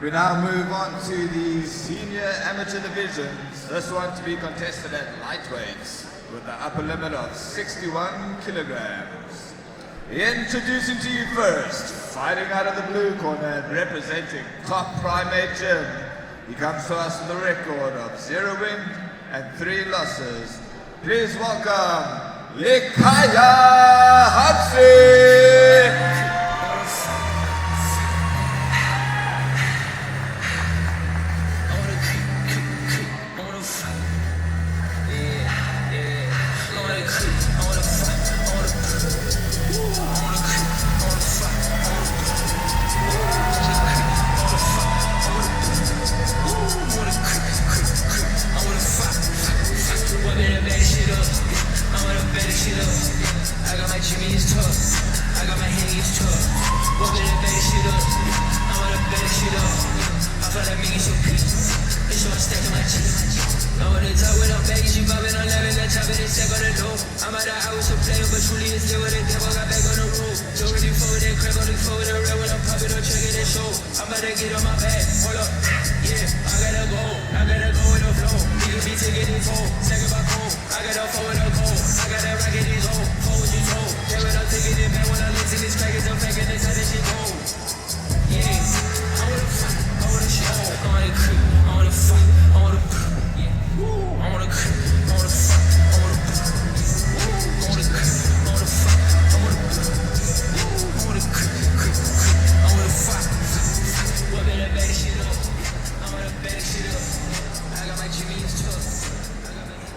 We now move on to the senior amateur divisions. This one to be contested at lightweights with the upper limit of 61 kilograms. Introducing to you first, fighting out of the blue corner and representing top Primate Gym. He comes to us with a record of 0 wins and 3 losses. Please welcome Likhaya Hansie.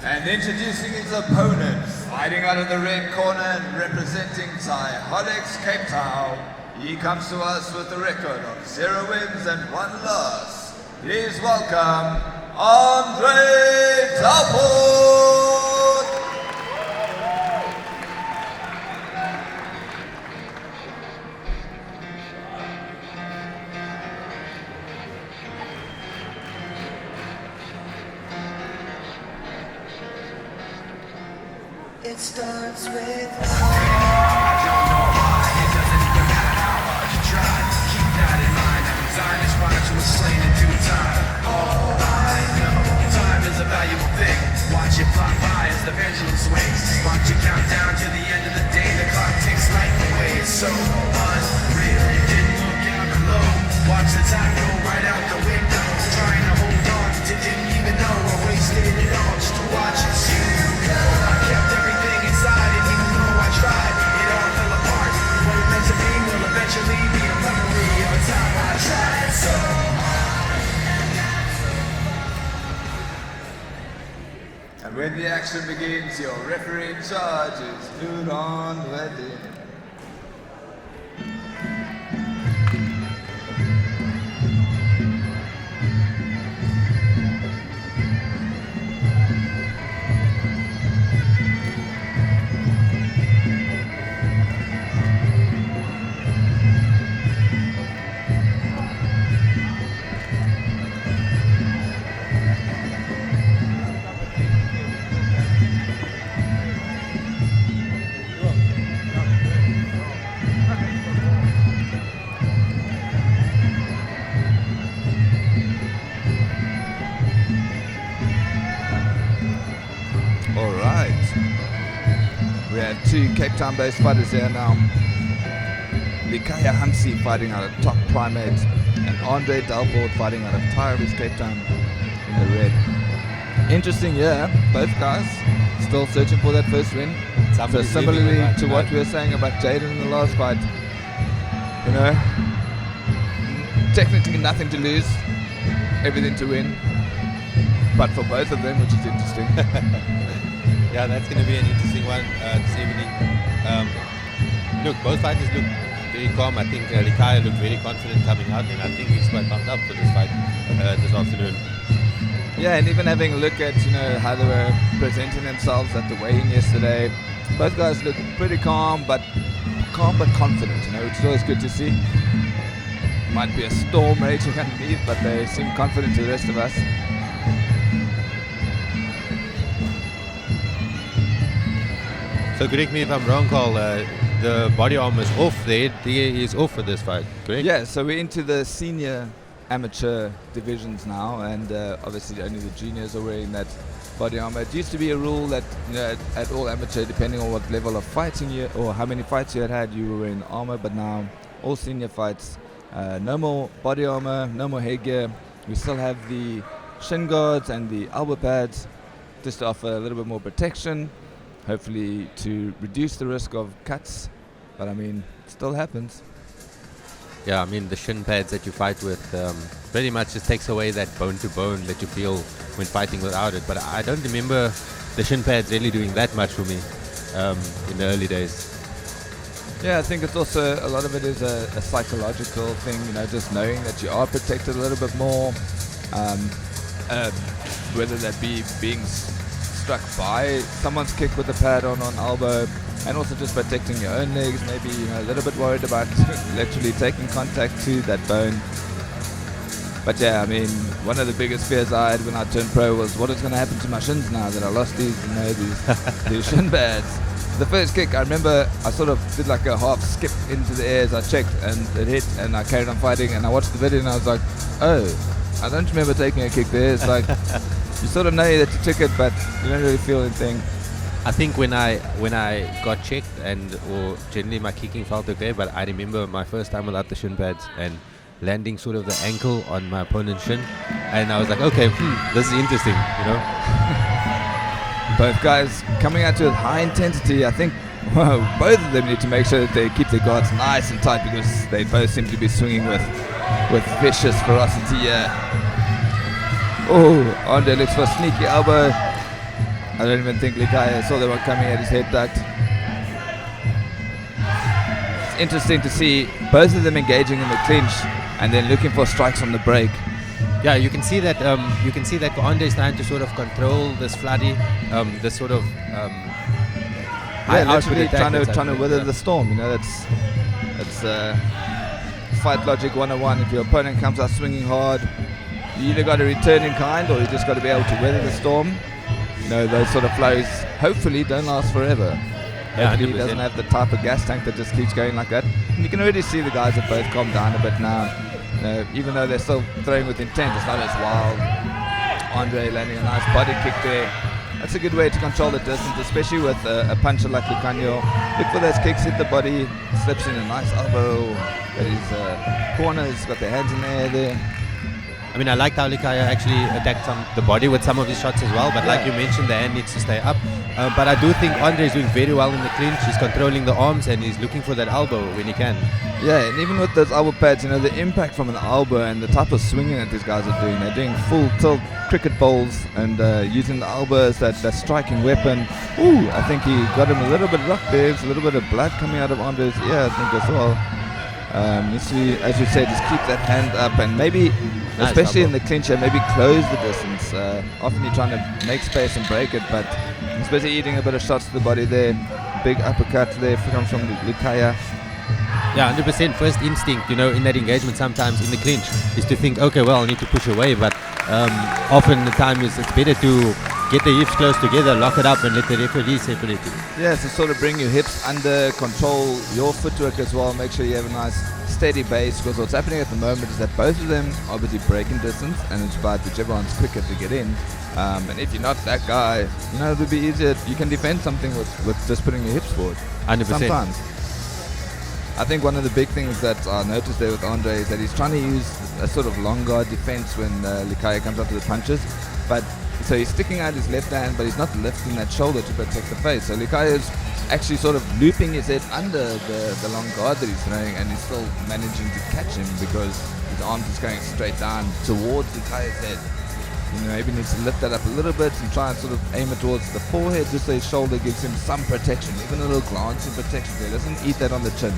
And introducing his opponent, fighting out of the red corner and representing Thaiholics Cape Town. He comes to us with a record of 0 wins and 1 loss. Please welcome Delport. It starts with I don't know why, it doesn't even matter how hard you try. Keep that in mind, I'm designed this rhyme to explain in due time. All I know, time is a valuable thing. Watch it fly by as the pendulum swings. Watch it count down to the end of the day. The clock ticks life away, it's so unreal. You didn't look out below. Watch the time go right out the window. Trying to hold on, you didn't even know I wasted it all just to watch you go. I kept everything inside, and even though I tried, it all fell apart. What it meant to be will eventually be a memory of a time I tried so hard. And when the action begins, your referee in charge is Nuron Wedding. We have 2 Cape Town based fighters here now. Likhaya Hansie fighting out of top Primate and Delport fighting out of Thaiholics Cape Town in the red. Interesting, yeah, both guys still searching for that first win. So similarly to what we were saying about Jaden in the last fight, you know, technically nothing to lose, everything to win, but for both of them, which is interesting. Yeah, that's going to be an interesting one this evening. Look, both fighters look very calm. I think Likhaya looked very confident coming out, and I think he's quite pumped up for this fight this afternoon. Yeah, and even having a look at, you know, how they were presenting themselves at the weigh-in yesterday, both guys look pretty calm but confident, you know, which is always good to see. Might be a storm raging underneath, but they seem confident to the rest of us. So correct me if I'm wrong, Carl, the body armor is off, the head is off for this fight, correct? Yeah, so we're into the senior amateur divisions now, and obviously only the juniors are wearing that body armor. It used to be a rule that at all amateur, depending on what level of fighting you or how many fights you had, you were wearing armor. But now all senior fights, no more body armor, no more headgear. We still have the shin guards and the elbow pads, just to offer a little bit more protection, hopefully to reduce the risk of cuts. But I mean, it still happens. Yeah, I mean, the shin pads that you fight with pretty much just takes away that bone-to-bone that you feel when fighting without it. But I don't remember the shin pads really doing that much for me in the early days. Yeah, I think it's also, a lot of it is a psychological thing, just knowing that you are protected a little bit more. Whether that be being struck by someone's kick with a pad on elbow, and also just protecting your own legs, maybe a little bit worried about literally taking contact to that bone. But yeah, I mean, one of the biggest fears I had when I turned pro was what is going to happen to my shins now that I lost these shin pads. The first kick, I remember I sort of did like a half skip into the air as I checked, and it hit, and I carried on fighting, and I watched the video and I was like, oh, I don't remember taking a kick there. It's like, you sort of know that you took it, but you don't really feel anything. I think when I got checked, or generally my kicking felt okay, but I remember my first time without the shin pads and landing sort of the ankle on my opponent's shin, and I was like, okay, this is interesting, Both guys coming at it with high intensity. I think both of them need to make sure that they keep their guards nice and tight, because they both seem to be swinging with vicious ferocity. Oh, Andre looks for a sneaky elbow. I don't even think Likhaya saw the one coming at his head ducked. It's interesting to see both of them engaging in the clinch and then looking for strikes on the break. Yeah, you can see that. Andre is trying to sort of control this floody, this sort of high output attack. Trying to weather the storm. That's fight logic 101. If your opponent comes out swinging hard, you either got to return in kind, or you just got to be able to weather the storm. Those sort of flows hopefully don't last forever. Yeah, hopefully he doesn't have the type of gas tank that just keeps going like that. And you can already see the guys have both calmed down a bit now. Even though they're still throwing with intent, it's not as wild. Andre landing a nice body kick there. That's a good way to control the distance, especially with a puncher like Likhaya. Look for those kicks, hit the body, slips in a nice elbow. Got his corners, got their hands in the air there. I mean, I liked how Likhaya actually attacked the body with some of his shots as well, but like you mentioned, the hand needs to stay up. But I do think Andre is doing very well in the clinch. He's controlling the arms and he's looking for that elbow when he can. Yeah, and even with those elbow pads, the impact from an elbow and the type of swinging that these guys are doing, they're doing full tilt cricket bowls and using the elbow as that striking weapon. Ooh, I think he got him a little bit rocked there. There's a little bit of blood coming out of Andre's ear, I think, as well. Needs to, as you said, just keep that hand up and maybe, especially in the clincher, maybe close the distance. Often you're trying to make space and break it, but especially eating a bit of shots to the body there. Big uppercut there comes from Likhaya. Yeah, 100%. First instinct, in that engagement sometimes in the clinch is to think, okay, well, I need to push away, but often the time is it's better to get the hips close together, lock it up, and let the referee separate it. Yeah, so sort of bring your hips under, control your footwork as well, make sure you have a nice steady base, because what's happening at the moment is that both of them obviously breaking distance, and it's about whichever one's quicker to get in. And if you're not that guy, it'll be easier. You can defend something with just putting your hips forward. 100%. Sometimes. I think one of the big things that I noticed there with Andre is that he's trying to use a sort of long guard defense when Likhaya comes up to the punches. But so he's sticking out his left hand, but he's not lifting that shoulder to protect the face. So Likhaya's actually sort of looping his head under the long guard that he's throwing, and he's still managing to catch him because his arm is going straight down towards Likhaya's head. Maybe needs to lift that up a little bit and try and sort of aim it towards the forehead, just so his shoulder gives him some protection, even a little glance of protection there. Doesn't eat that on the chin.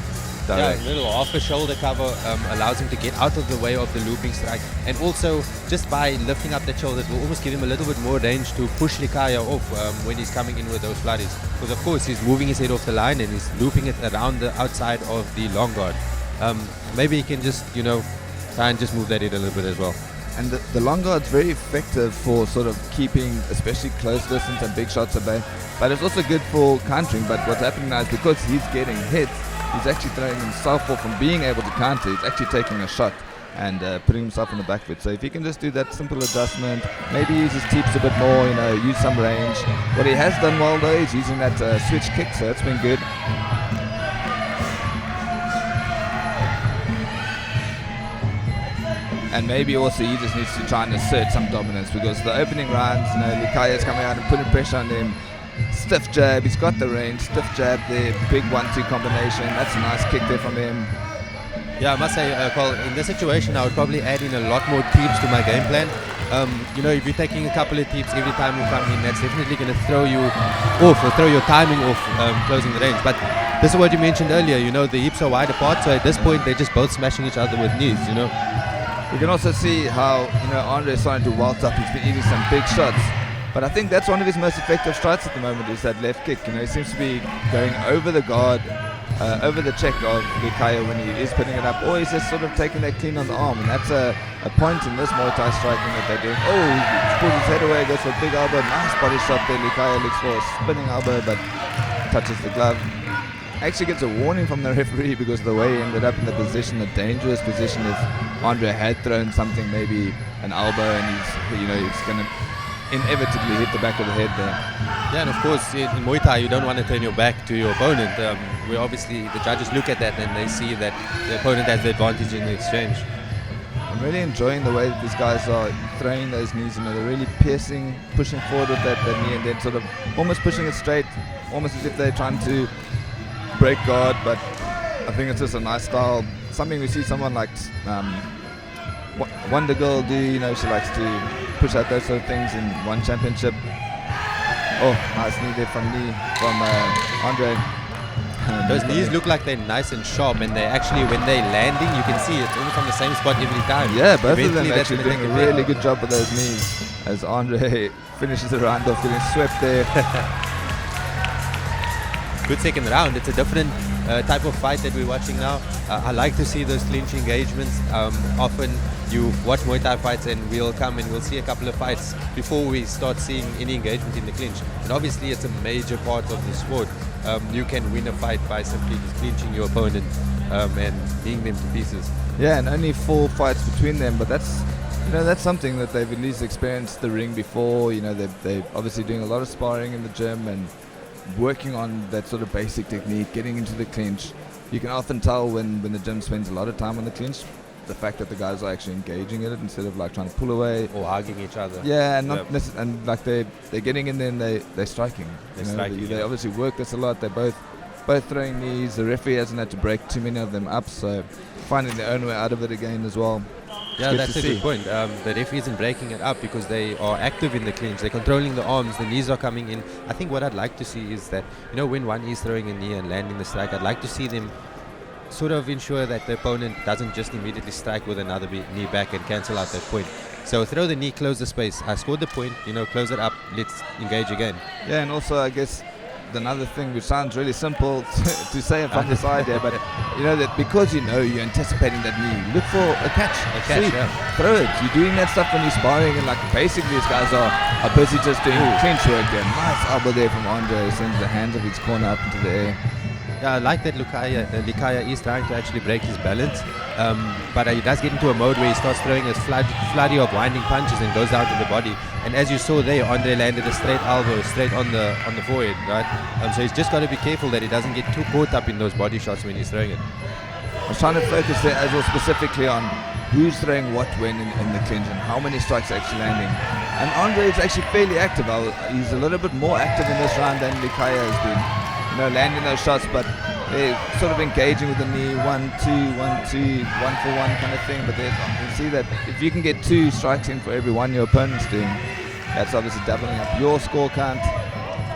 Yeah, a little half a shoulder cover allows him to get out of the way of the looping strike, and also just by lifting up the shoulders will almost give him a little bit more range to push Likhaya off when he's coming in with those floodies, because of course he's moving his head off the line and he's looping it around the outside of the long guard. Maybe he can just try and just move that head a little bit as well. And the long guard's very effective for sort of keeping especially close distance and big shots at bay, but it's also good for countering. But what's happening now is because he's getting hit, he's actually throwing himself off from being able to counter. He's actually taking a shot. and putting himself in the back foot. So if he can just do that simple adjustment, maybe use his teeps a bit more, use some range. What he has done well though is using that switch kick, so that's been good. And maybe also he just needs to try and assert some dominance, because the opening rounds, Likhaya's coming out and putting pressure on him. Stiff jab, he's got the range, stiff jab there, big 1-2 combination. That's a nice kick there from him. Yeah, I must say, Paul, in this situation, I would probably add in a lot more teeps to my game plan. If you're taking a couple of teeps every time you come in, that's definitely going to throw you off, or throw your timing off closing the range. But this is what you mentioned earlier, the hips are wide apart, so at this point, they're just both smashing each other with knees, You can also see how, Andre is starting to welt up. He's been eating some big shots. But I think that's one of his most effective strikes at the moment, is that left kick. He seems to be going over the guard, over the check of Likhaya when he is putting it up, or he's just sort of taking that clean on the arm. And that's a point in this Muay Thai striking that they're doing. Oh, he pulls his head away, goes for a big elbow. Nice body shot there. Likhaya looks for a spinning elbow, but touches the glove. Actually gets a warning from the referee because of the way he ended up in the position, a dangerous position. If Andre had thrown something, maybe an elbow, and he's going to inevitably hit the back of the head there. Yeah, and of course in Muay Thai you don't want to turn your back to your opponent. We obviously, the judges look at that and they see that the opponent has the advantage in the exchange. I'm really enjoying the way that these guys are throwing those knees. They're really piercing, pushing forward with that knee, and then sort of almost pushing it straight, almost as if they're trying to break guard. But I think it's just a nice style, something we see someone like Wonder Girl do. She likes to push out those sort of things in one championship. Oh, nice knee there from Andre. Those knees look like they're nice and sharp, and they actually, when they're landing, you can see it's almost on the same spot every time. Yeah, both of them actually doing a really good job with those knees, as Andre finishes the round off getting swept there. Good second round. It's a different type of fight that we're watching now. I like to see those clinch engagements. Often you watch Muay Thai fights and we'll come and we'll see a couple of fights before we start seeing any engagement in the clinch. And obviously it's a major part of the sport. You can win a fight by simply just clinching your opponent and kneeing them to pieces. Yeah, and only 4 fights between them, but that's something that they've at least experienced the ring before. They're obviously doing a lot of sparring in the gym and working on that sort of basic technique, getting into the clinch. You can often tell when the gym spends a lot of time on the clinch, the fact that the guys are actually engaging in it instead of like trying to pull away or hugging each other. Yeah, and and like they're getting in there and they're striking. They obviously work this a lot. They're both throwing knees. The referee hasn't had to break too many of them up, so finding their own way out of it again as well. Yeah, that's a good point. The referee isn't breaking it up because they are active in the clinch. They're controlling the arms. The knees are coming in. I think what I'd like to see is that, when one is throwing a knee and landing the strike, I'd like to see them sort of ensure that the opponent doesn't just immediately strike with another knee back and cancel out that point. So throw the knee, close the space. I scored the point, close it up. Let's engage again. Yeah, and also I guess another thing which sounds really simple to say it from the side there, but that because you're anticipating that knee, look for a catch. Yeah. Throw it. You're doing that stuff when you're sparring, and like basically these guys are busy just doing clinch work there. Nice elbow there from Andre, sends the hands of his corner up into the air. Yeah, I like that Likhaya is trying to actually break his balance, but he does get into a mode where he starts throwing a flurry of winding punches and goes down to the body. And as you saw there, Andre landed a straight elbow straight on the forehead, right? So he's just got to be careful that he doesn't get too caught up in those body shots when he's throwing it. I was trying to focus there as well specifically on who's throwing what when in the clinch and how many strikes are actually landing. And Andre is actually fairly active. He's a little bit more active in this round than Likhaya has been. Landing those shots, but they're sort of engaging with the knee, 1, 2, 1, 2, 1 for 1 kind of thing. But you can see that if you can get 2 strikes in for every one your opponent's doing, that's obviously doubling up your score count.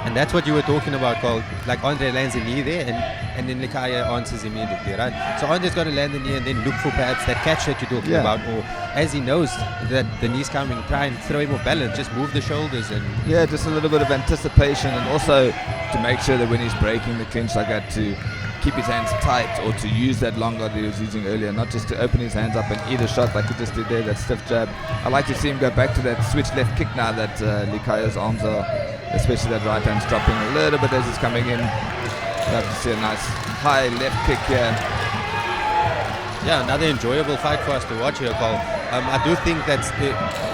And that's what you were talking about, Carl. Like Andre lands a knee there, and then Likhaya answers immediately, right? So Andre's got to land the knee and then look for perhaps that catch that you're talking about, or as he knows that the knee's coming, try and throw him off balance, just move the shoulders and just a little bit of anticipation, and also to make sure that when he's breaking the clinch like that, to keep his hands tight, or to use that long guard that he was using earlier, not just to open his hands up and eat a shot like he just did there, that stiff jab. I like to see him go back to that switch left kick now that Likhaya's arms are, especially that right hand's dropping a little bit as he's coming in. Love to see a nice high left kick here. Yeah, another enjoyable fight for us to watch here, Cole. I do think that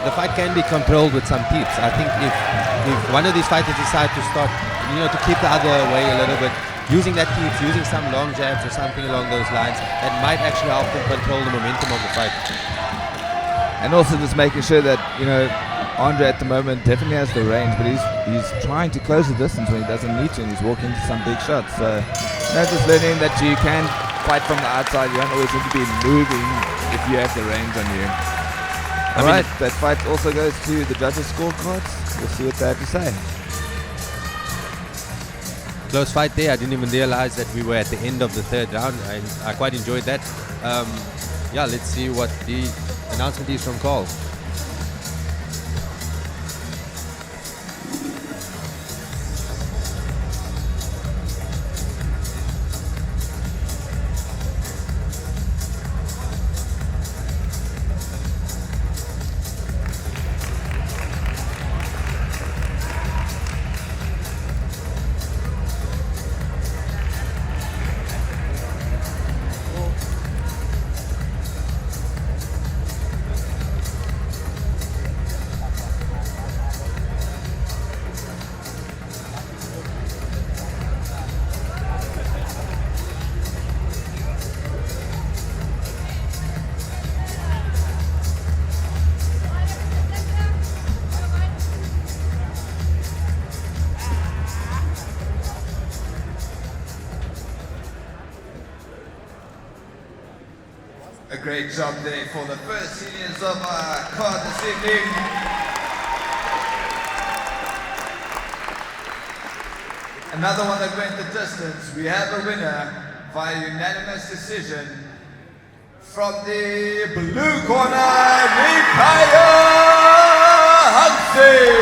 the fight can be controlled with some tips. I think if one of these fighters decide to start, to keep the other way a little bit, using that tips, using some long jabs or something along those lines, that might actually help them control the momentum of the fight. And also just making sure that, Andre at the moment definitely has the range, but he's trying to close the distance when he doesn't need to, and he's walking into some big shots. So, just learning that you can fight from the outside. You don't always need to be moving if you have the range on you. Alright, that fight also goes to the judges' scorecards. We'll see what they have to say. Close fight there. I didn't even realize that we were at the end of the third round. I quite enjoyed that. Let's see what the announcement is from Cole. A great job there for the first seniors of our card this evening. Another one that went the distance. We have a winner via unanimous decision from the blue corner, Likhaya Hansie.